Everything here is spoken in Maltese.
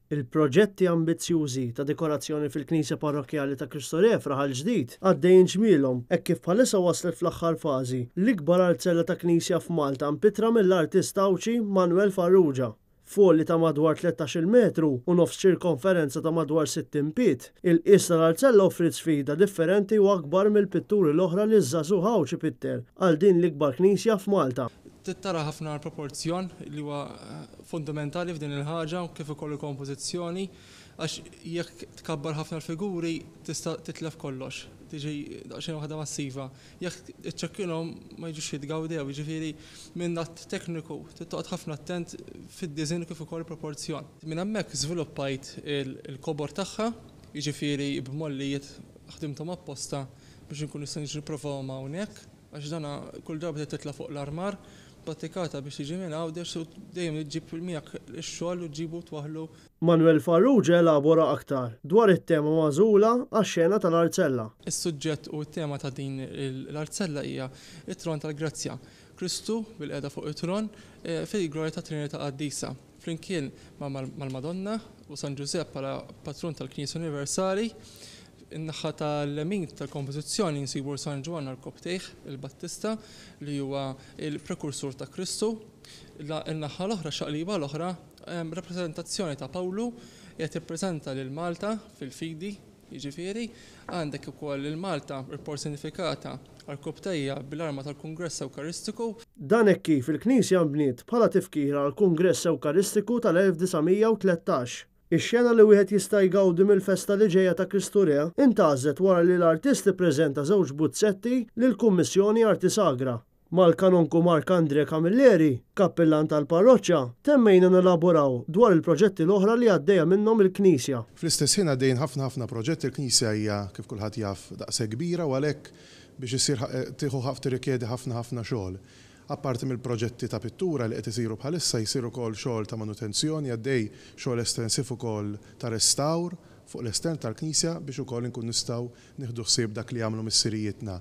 Il-proġetti ambizzjużi ta' dekorazzjoni fil-Knisja Parrokjali ta' Kristu Re f'Raħal Ġdid għaddejjin ġmielhom hekk kif bħalissa waslet fl-aħħar fażi l-ikbar artzella ta' knisja f'Malta mpitra mill-artist Awċi Manuel Farrugia. Folli ta' madwar 13 metru u nofs ċirkonferenza ta' madwar 60 pit, il-qis tal-artzella offrit sfida differenti u akbar mill-pitturi l-oħra li żagħżugħ Awċi pitter għal din l-ikbar knisja f'Malta. Tittara ħafna proporzjon li huwa fundamentali f'din il-ħaġa u kif ukoll il-kompożizzjoni għax jekk tkabbar ħafna l-figuri tista' titlef kollox. Tiġi daqsxejn waħda massiva. Jekk iċċekkilhom ma jiġux jitgawdew, jiġifieri minn dat tekniku tittoqgħod ħafna attent fid-diżinn kif ukoll il-proporzjon. Minn hemmhekk żviluppajt il-kobor tagħha, jiġifieri b'mollijiet ħdimthom apposta biex inkun nista' nipprovawhom hawnhekk għax dana kull darba titla' fuq l-armar pratikata biex tiġi minn għawdex u dejjem iġġib miegħek ix-xogħol u ġibu twaħħlu. Manuel Farrugia elabora aktar dwar it-tema magħżula għax-xena tal-artzella. Is-suġġett u t-tema ta' din l-artzella hija it-tron tal-Grazzja. Kristu bil-qiegħda fuq it-tron fil-glorja ta' Trinità Qaddisa. Flimkien mal-Madonna u San Giuseppe bħala patrun tal-Knisja Universali. In-naħa tal-lemin tal-kompożizzjoni nsibu San Ġwanna l-Koptejħ, il-Battista, li huwa il-prekursur ta' Kristu. In-naħa l-oħra xaqliba l-oħra rappreżentazzjoni ta' Pawlu qed jippreżenta lil Malta fil-fidi, jiġifieri għandek ukoll il-Malta rappresentifikata għall-Koptejja bil-arma tal-Kungress Ewkaristiku. Dan hekk kif il-Knisja mbniet bħala tifkira għall-Kungress Ewkaristiku tal-1913. Ix-xena li wieħed jista' jgawdi mill-festa li ġejja ta' Kristu Re intgħażet wara li l-artist ippreżenta żewġ buzzetti lill-Kummissjoni Arti Sagra. Mal-kanonku Mark Andre Camilleri, kappellan tal-parroċċja, temmejna nelaboraw dwar il-proġetti l-oħra li għaddejja minnhom il-Knisja. Fl-istess ħin għaddejjin ħafna proġetti. Il-Knisja hija kif kulħadd jaf daqshekk kbira u għalhekk biex isir tieħu tirrikjedi ħafna xogħol. Apparti mill-proġetti ta' pittura li qed isiru bħalissa jsiru wkoll xogħol ta' manutenzjoni għaddej xogħol estensiv ukoll ta' restawr fuq l-estern tal-Knisja biex ukoll inkun nistgħu nieħdu ħsieb dak li jagħmlu missirijietna.